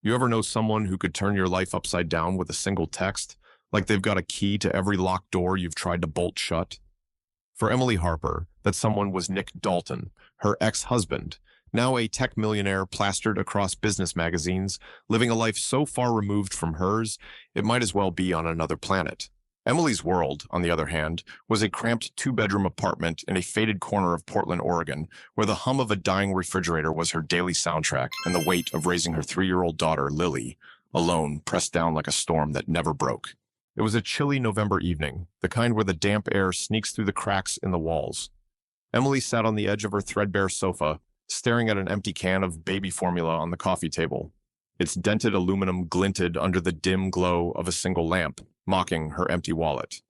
You ever know someone who could turn your life upside down with a single text? Like they've got a key to every locked door you've tried to bolt shut? For Emily Harper, that someone was Nick Dalton, her ex-husband, now a tech millionaire plastered across business magazines, living a life so far removed from hers, it might as well be on another planet. Emily's world, on the other hand, was a cramped two-bedroom apartment in a faded corner of Portland, Oregon, where the hum of a dying refrigerator was her daily soundtrack and the weight of raising her 3-year-old daughter, Lily, alone, pressed down like a storm that never broke. It was a chilly November evening, the kind where the damp air sneaks through the cracks in the walls. Emily sat on the edge of her threadbare sofa, staring at an empty can of baby formula on the coffee table. Its dented aluminum glinted under the dim glow of a single lamp, mocking her empty wallet.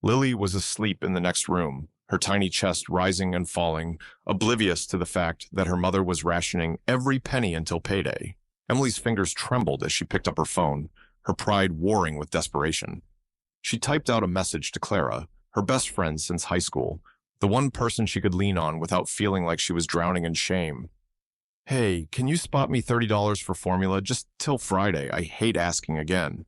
Lily was asleep in the next room, her tiny chest rising and falling, oblivious to the fact that her mother was rationing every penny until payday. Emily's fingers trembled as she picked up her phone, her pride warring with desperation. She typed out a message to Clara, her best friend since high school, the one person she could lean on without feeling like she was drowning in shame. "Hey, can you spot me $30 for formula just till Friday? I hate asking again."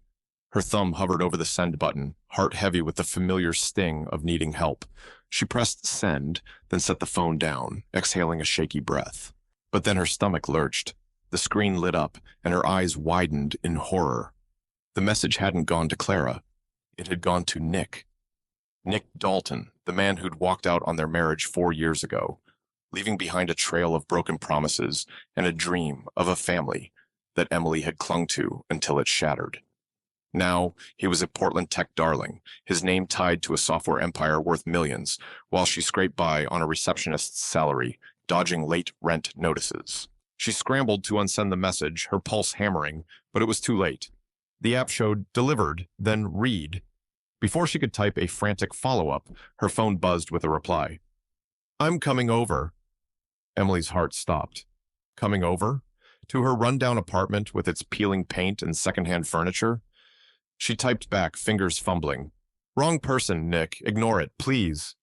Her thumb hovered over the send button, heart heavy with the familiar sting of needing help. She pressed send, then set the phone down, exhaling a shaky breath. But then her stomach lurched. The screen lit up, and her eyes widened in horror. The message hadn't gone to Clara. It had gone to Nick. Nick Dalton, the man who'd walked out on their marriage 4 years ago, leaving behind a trail of broken promises and a dream of a family that Emily had clung to until it shattered. Now, he was a Portland tech darling, his name tied to a software empire worth millions, while she scraped by on a receptionist's salary, dodging late rent notices. She scrambled to unsend the message, her pulse hammering, but it was too late. The app showed delivered, then read. Before she could type a frantic follow-up, her phone buzzed with a reply. "I'm coming over." Emily's heart stopped. Coming over? To her rundown apartment with its peeling paint and secondhand furniture? She typed back, fingers fumbling. "Wrong person, Nick. Ignore it, please."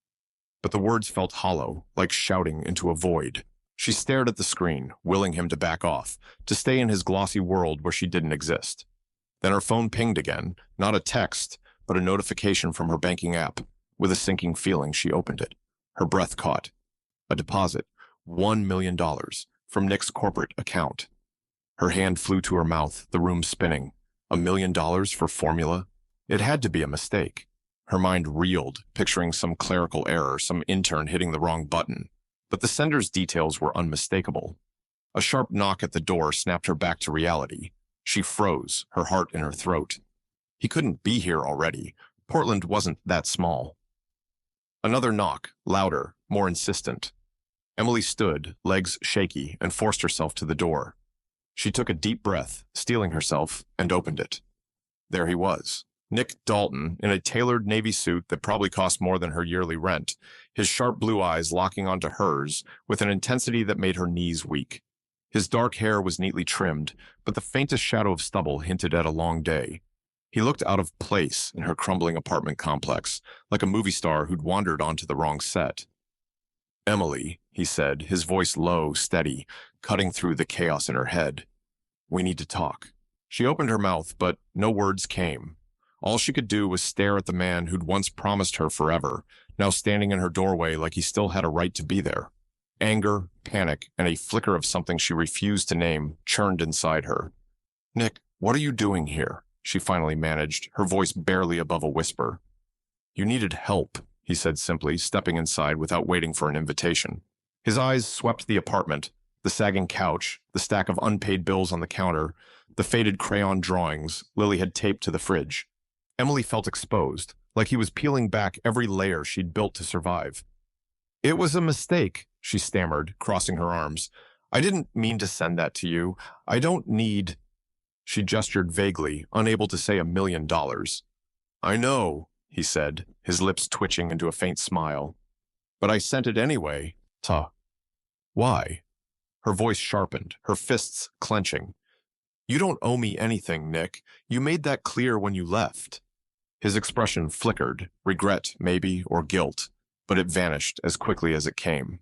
But the words felt hollow, like shouting into a void. She stared at the screen, willing him to back off, to stay in his glossy world where she didn't exist. Then her phone pinged again, not a text, but a notification from her banking app. With a sinking feeling, she opened it. Her breath caught. A deposit, $1 million, from Nick's corporate account. Her hand flew to her mouth, the room spinning. $1 million for formula? It had to be a mistake. Her mind reeled, picturing some clerical error, some intern hitting the wrong button. But the sender's details were unmistakable. A sharp knock at the door snapped her back to reality. She froze, her heart in her throat. He couldn't be here already. Portland wasn't that small. Another knock, louder, more insistent. Emily stood, legs shaky, and forced herself to the door. She took a deep breath, steeling herself, and opened it. There he was, Nick Dalton, in a tailored navy suit that probably cost more than her yearly rent, his sharp blue eyes locking onto hers with an intensity that made her knees weak. His dark hair was neatly trimmed, but the faintest shadow of stubble hinted at a long day. He looked out of place in her crumbling apartment complex, like a movie star who'd wandered onto the wrong set. "Emily," he said, his voice low, steady, cutting through the chaos in her head. "We need to talk." She opened her mouth, but no words came. All she could do was stare at the man who'd once promised her forever, now standing in her doorway like he still had a right to be there. Anger, panic, and a flicker of something she refused to name churned inside her. "Nick, what are you doing here?" she finally managed, her voice barely above a whisper. "You needed help," he said simply, stepping inside without waiting for an invitation. His eyes swept the apartment, the sagging couch, the stack of unpaid bills on the counter, the faded crayon drawings Lily had taped to the fridge. Emily felt exposed, like he was peeling back every layer she'd built to survive. "It was a mistake," she stammered, crossing her arms. "I didn't mean to send that to you. I don't need—" She gestured vaguely, unable to say $1 million. "I know," he said, his lips twitching into a faint smile. "But I sent it anyway. Why?" Her voice sharpened, her fists clenching. "You don't owe me anything, Nick. You made that clear when you left." His expression flickered, regret, maybe, or guilt, but it vanished as quickly as it came.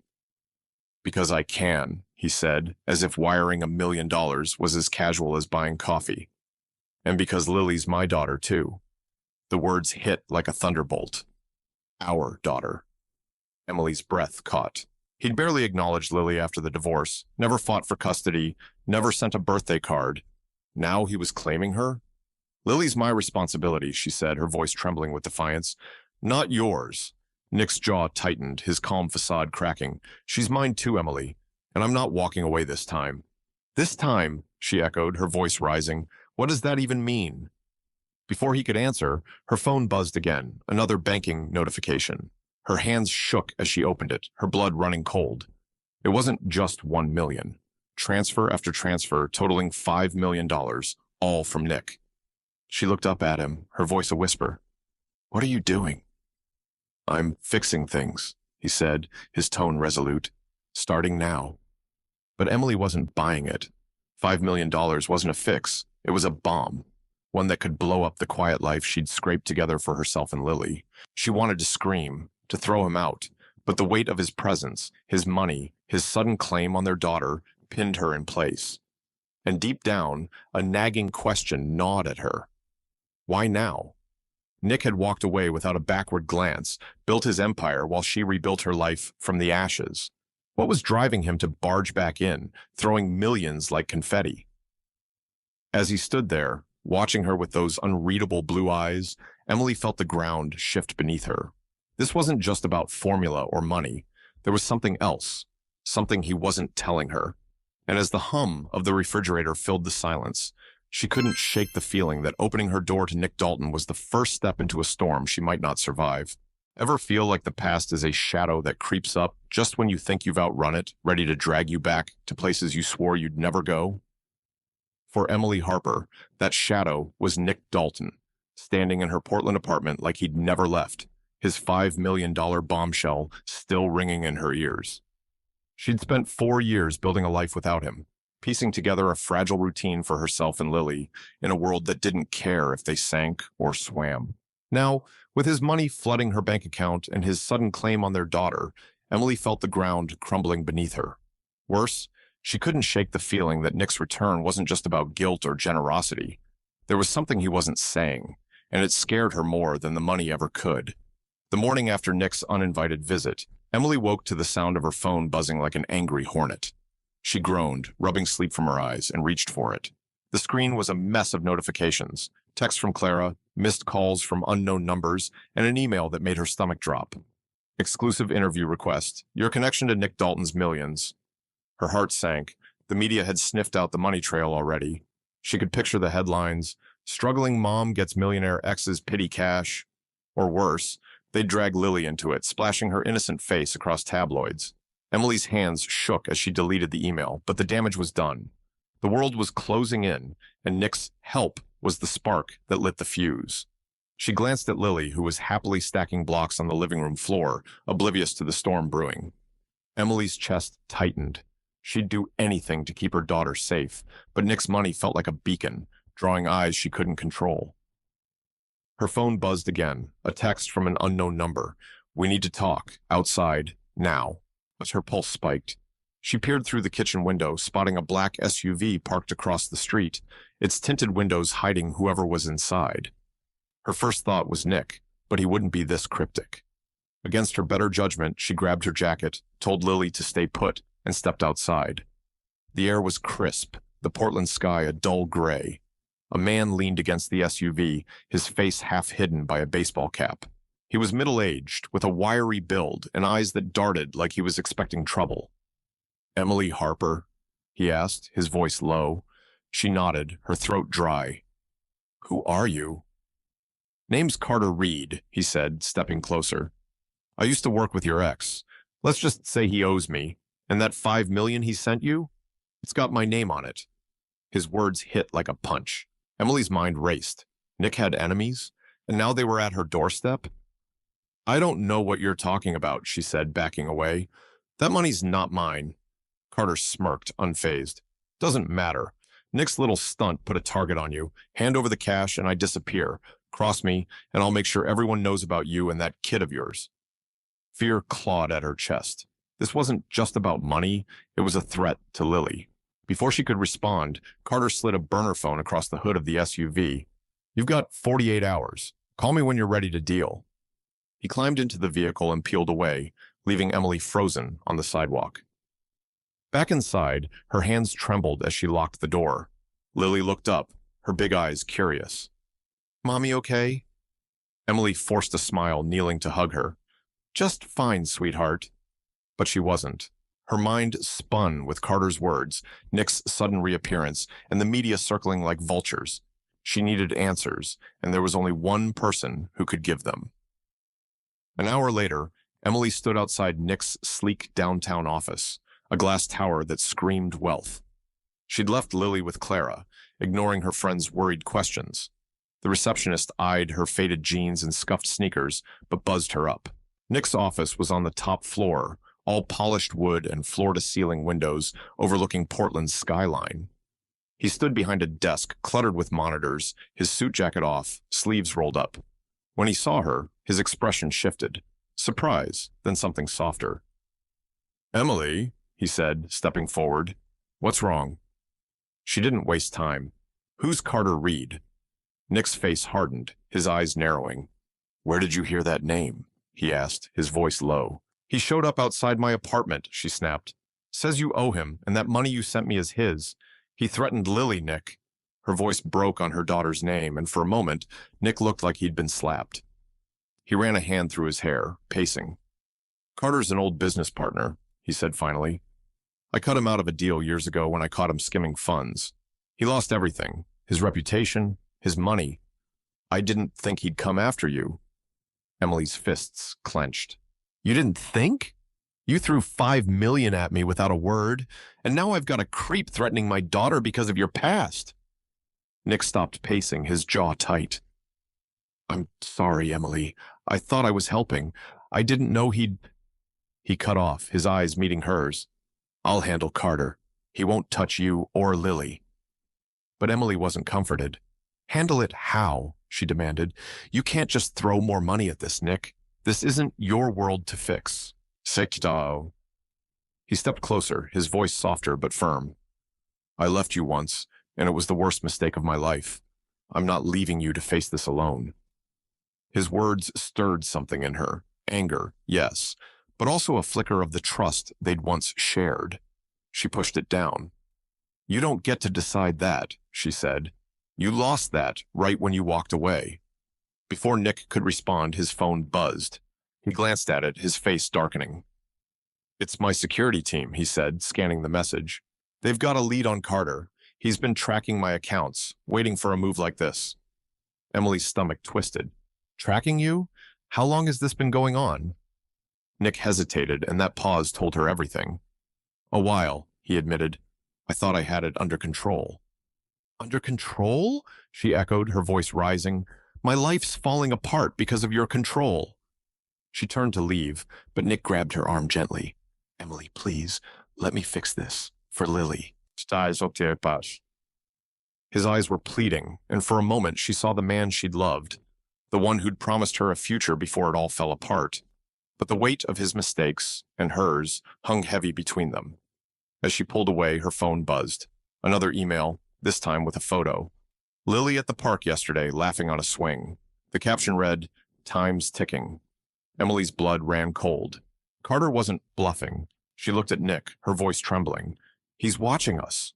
"Because I can," he said, as if wiring $1 million was as casual as buying coffee. And because Lily's my daughter, too. The words hit like a thunderbolt. Our daughter. Emily's breath caught. He'd barely acknowledged Lily after the divorce, never fought for custody, never sent a birthday card. Now he was claiming her? Lily's my responsibility, she said, her voice trembling with defiance. Not yours. Nick's jaw tightened, his calm facade cracking. She's mine too, Emily, and I'm not walking away this time. This time, she echoed, her voice rising. What does that even mean? Before he could answer, her phone buzzed again, another banking notification. Her hands shook as she opened it, her blood running cold. It wasn't just $1 million. Transfer after transfer, totaling $5 million, all from Nick. She looked up at him, her voice a whisper. What are you doing? I'm fixing things, he said, his tone resolute. Starting now. But Emily wasn't buying it. $5 million wasn't a fix. It was a bomb. One that could blow up the quiet life she'd scraped together for herself and Lily. She wanted to scream, to throw him out, but the weight of his presence, his money, his sudden claim on their daughter pinned her in place. And deep down, a nagging question gnawed at her. Why now? Nick had walked away without a backward glance, built his empire while she rebuilt her life from the ashes. What was driving him to barge back in, throwing millions like confetti? As he stood there, watching her with those unreadable blue eyes, Emily felt the ground shift beneath her. This wasn't just about formula or money. There was something else, something he wasn't telling her. And as the hum of the refrigerator filled the silence, she couldn't shake the feeling that opening her door to Nick Dalton was the first step into a storm she might not survive. Ever feel like the past is a shadow that creeps up just when you think you've outrun it, ready to drag you back to places you swore you'd never go? For Emily Harper, that shadow was Nick Dalton, standing in her Portland apartment like he'd never left, his $5 million bombshell still ringing in her ears. She'd spent 4 years building a life without him, piecing together a fragile routine for herself and Lily in a world that didn't care if they sank or swam. Now, with his money flooding her bank account and his sudden claim on their daughter, Emily felt the ground crumbling beneath her. Worse, she couldn't shake the feeling that Nick's return wasn't just about guilt or generosity. There was something he wasn't saying, and it scared her more than the money ever could. The morning after Nick's uninvited visit, Emily woke to the sound of her phone buzzing like an angry hornet. She groaned, rubbing sleep from her eyes, and reached for it. The screen was a mess of notifications, texts from Clara, missed calls from unknown numbers, and an email that made her stomach drop. Exclusive interview request. Your connection to Nick Dalton's millions. Her heart sank. The media had sniffed out the money trail already. She could picture the headlines. Struggling mom gets millionaire ex's pity cash. Or worse, they'd drag Lily into it, splashing her innocent face across tabloids. Emily's hands shook as she deleted the email, but the damage was done. The world was closing in, and Nick's help was the spark that lit the fuse. She glanced at Lily, who was happily stacking blocks on the living room floor, oblivious to the storm brewing. Emily's chest tightened. She'd do anything to keep her daughter safe, but Nick's money felt like a beacon, drawing eyes she couldn't control. Her phone buzzed again, a text from an unknown number. We need to talk, outside, now. As her pulse spiked, she peered through the kitchen window, spotting a black SUV parked across the street, its tinted windows hiding whoever was inside. Her first thought was Nick, but he wouldn't be this cryptic. Against her better judgment, she grabbed her jacket, told Lily to stay put, and stepped outside. The air was crisp, the Portland sky a dull gray. A man leaned against the SUV, his face half hidden by a baseball cap. He was middle-aged, with a wiry build and eyes that darted like he was expecting trouble. Emily Harper? He asked, his voice low. She nodded, her throat dry. Who are you? Name's Carter Reed, he said, stepping closer. I used to work with your ex. Let's just say he owes me. And that $5 million he sent you? It's got my name on it. His words hit like a punch. Emily's mind raced. Nick had enemies, and now they were at her doorstep? I don't know what you're talking about, she said, backing away. That money's not mine. Carter smirked, unfazed. Doesn't matter. Nick's little stunt put a target on you. Hand over the cash and I disappear. Cross me, and I'll make sure everyone knows about you and that kid of yours. Fear clawed at her chest. This wasn't just about money, it was a threat to Lily. Before she could respond, Carter slid a burner phone across the hood of the SUV. "You've got 48 hours. Call me when you're ready to deal." He climbed into the vehicle and peeled away, leaving Emily frozen on the sidewalk. Back inside, her hands trembled as she locked the door. Lily looked up, her big eyes curious. "Mommy okay?" Emily forced a smile, kneeling to hug her. "Just fine, sweetheart." But she wasn't. Her mind spun with Carter's words, Nick's sudden reappearance, and the media circling like vultures. She needed answers, and there was only one person who could give them. An hour later, Emily stood outside Nick's sleek downtown office, a glass tower that screamed wealth. She'd left Lily with Clara, ignoring her friend's worried questions. The receptionist eyed her faded jeans and scuffed sneakers, but buzzed her up. Nick's office was on the top floor, all polished wood and floor-to-ceiling windows overlooking Portland's skyline. He stood behind a desk cluttered with monitors, his suit jacket off, sleeves rolled up. When he saw her, his expression shifted. Surprise, then something softer. "Emily," he said, stepping forward. "What's wrong?" She didn't waste time. "Who's Carter Reed?" Nick's face hardened, his eyes narrowing. "Where did you hear that name?" he asked, his voice low. "He showed up outside my apartment," she snapped. "Says you owe him, and that money you sent me is his. He threatened Lily, Nick." Her voice broke on her daughter's name, and for a moment, Nick looked like he'd been slapped. He ran a hand through his hair, pacing. "Carter's an old business partner," he said finally. "I cut him out of a deal years ago when I caught him skimming funds. He lost everything, his reputation, his money. I didn't think he'd come after you." Emily's fists clenched. "You didn't think? You threw $5 million at me without a word, and now I've got a creep threatening my daughter because of your past." Nick stopped pacing, his jaw tight. "I'm sorry, Emily. I thought I was helping. I didn't know he'd—" He cut off, his eyes meeting hers. "I'll handle Carter. He won't touch you or Lily." But Emily wasn't comforted. "Handle it how?" she demanded. "You can't just throw more money at this, Nick. This isn't your world to fix." "Sekdao." He stepped closer, his voice softer but firm. "I left you once, and it was the worst mistake of my life. I'm not leaving you to face this alone." His words stirred something in her. Anger, yes, but also a flicker of the trust they'd once shared. She pushed it down. "You don't get to decide that," she said. "You lost that right when you walked away." Before Nick could respond, his phone buzzed. He glanced at it, his face darkening. "It's my security team," he said, scanning the message. "They've got a lead on Carter. He's been tracking my accounts, waiting for a move like this." Emily's stomach twisted. "Tracking you? How long has this been going on?" Nick hesitated, and that pause told her everything. "A while," he admitted. "I thought I had it under control." "Under control?" she echoed, her voice rising. "My life's falling apart because of your control." She turned to leave, but Nick grabbed her arm gently. "Emily, please, let me fix this. For Lily." His eyes were pleading, and for a moment she saw the man she'd loved, the one who'd promised her a future before it all fell apart. But the weight of his mistakes and hers hung heavy between them. As she pulled away, her phone buzzed. Another email, this time with a photo. "Lily at the park yesterday, laughing on a swing." The caption read, "Time's ticking." Emily's blood ran cold. Carter wasn't bluffing. She looked at Nick, her voice trembling. "He's watching us."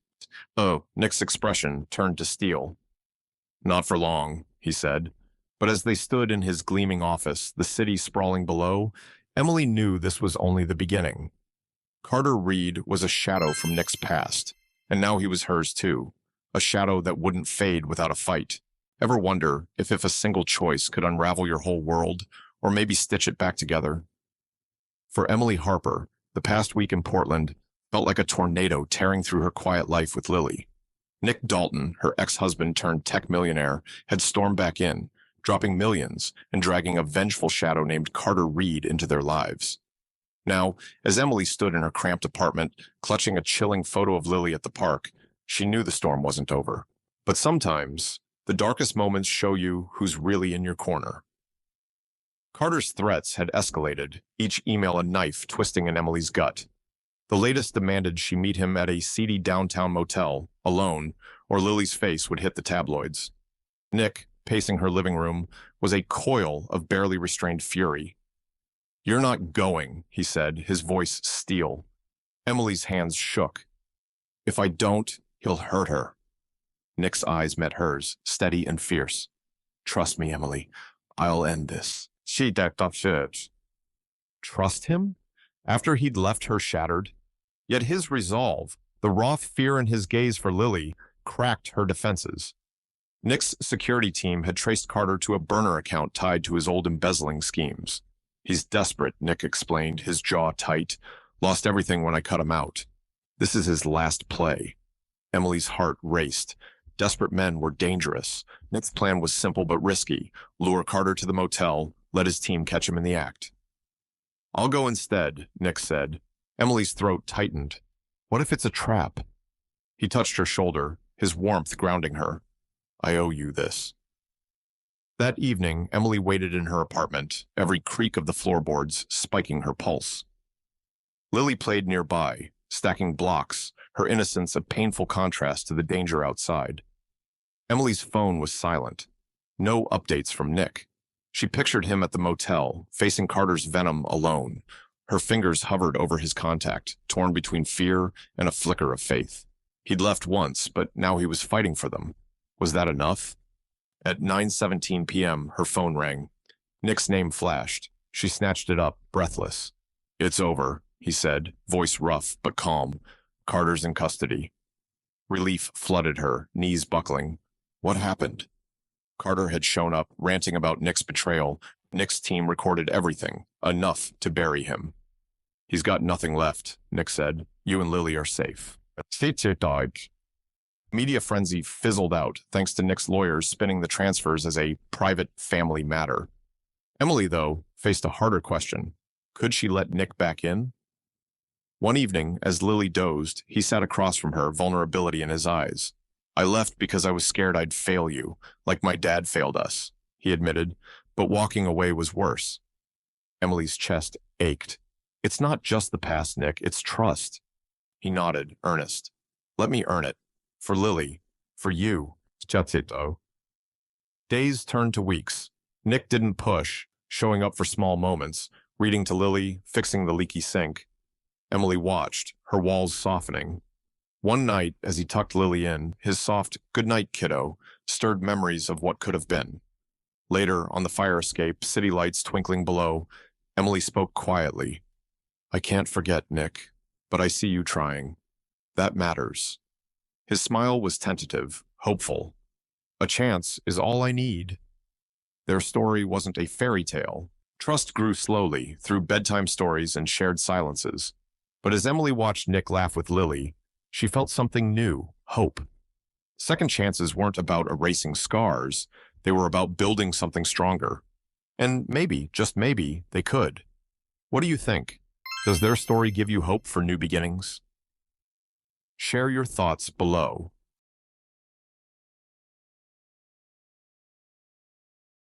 Oh, Nick's expression turned to steel. "Not for long," he said. But as they stood in his gleaming office, the city sprawling below, Emily knew this was only the beginning. Carter Reed was a shadow from Nick's past, and now he was hers too, a shadow that wouldn't fade without a fight. Ever wonder if a single choice could unravel your whole world, or maybe stitch it back together? For Emily Harper, the past week in Portland felt like a tornado tearing through her quiet life with Lily. Nick Dalton, her ex-husband turned tech millionaire, had stormed back in, dropping millions and dragging a vengeful shadow named Carter Reed into their lives. Now, as Emily stood in her cramped apartment, clutching a chilling photo of Lily at the park, she knew the storm wasn't over. But sometimes, the darkest moments show you who's really in your corner. Carter's threats had escalated, each email a knife twisting in Emily's gut. The latest demanded she meet him at a seedy downtown motel, alone, or Lily's face would hit the tabloids. Nick, pacing her living room, was a coil of barely restrained fury. "You're not going," he said, his voice steel. Emily's hands shook. "If I don't, he'll hurt her." Nick's eyes met hers, steady and fierce. "Trust me, Emily. I'll end this." She decked off shit. Trust him? After he'd left her shattered? Yet his resolve, the raw fear in his gaze for Lily, cracked her defenses. Nick's security team had traced Carter to a burner account tied to his old embezzling schemes. "He's desperate," Nick explained, his jaw tight. "Lost everything when I cut him out. This is his last play." Emily's heart raced. Desperate men were dangerous. Nick's plan was simple but risky. Lure Carter to the motel, let his team catch him in the act. "I'll go instead," Nick said. Emily's throat tightened. What if it's a trap? He touched her shoulder, his warmth grounding her. "I owe you this." That evening, Emily waited in her apartment, every creak of the floorboards spiking her pulse. Lily played nearby, stacking blocks, her innocence a painful contrast to the danger outside. Emily's phone was silent. No updates from Nick. She pictured him at the motel, facing Carter's venom alone. Her fingers hovered over his contact, torn between fear and a flicker of faith. He'd left once, but now he was fighting for them. Was that enough? At 9:17 p.m., her phone rang. Nick's name flashed. She snatched it up, breathless. "It's over," he said, voice rough but calm. "Carter's in custody." Relief flooded her, knees buckling. What happened? Carter had shown up, ranting about Nick's betrayal. Nick's team recorded everything, enough to bury him. "He's got nothing left," Nick said. "You and Lily are safe." Media frenzy fizzled out, thanks to Nick's lawyers spinning the transfers as a private family matter. Emily, though, faced a harder question. Could she let Nick back in? One evening, as Lily dozed, he sat across from her, vulnerability in his eyes. "I left because I was scared I'd fail you, like my dad failed us," he admitted, but walking away was worse. Emily's chest ached. "It's not just the past, Nick, it's trust." He nodded, earnest. "Let me earn it. For Lily. For you." Days turned to weeks. Nick didn't push, showing up for small moments, reading to Lily, fixing the leaky sink. Emily watched, her walls softening. One night, as he tucked Lily in, his soft, "Good night, kiddo," stirred memories of what could have been. Later, on the fire escape, city lights twinkling below, Emily spoke quietly. "I can't forget, Nick, but I see you trying. That matters." His smile was tentative, hopeful. "A chance is all I need." Their story wasn't a fairy tale. Trust grew slowly, through bedtime stories and shared silences. But as Emily watched Nick laugh with Lily, she felt something new, hope. Second chances weren't about erasing scars. They were about building something stronger. And maybe, just maybe, they could. What do you think? Does their story give you hope for new beginnings? Share your thoughts below.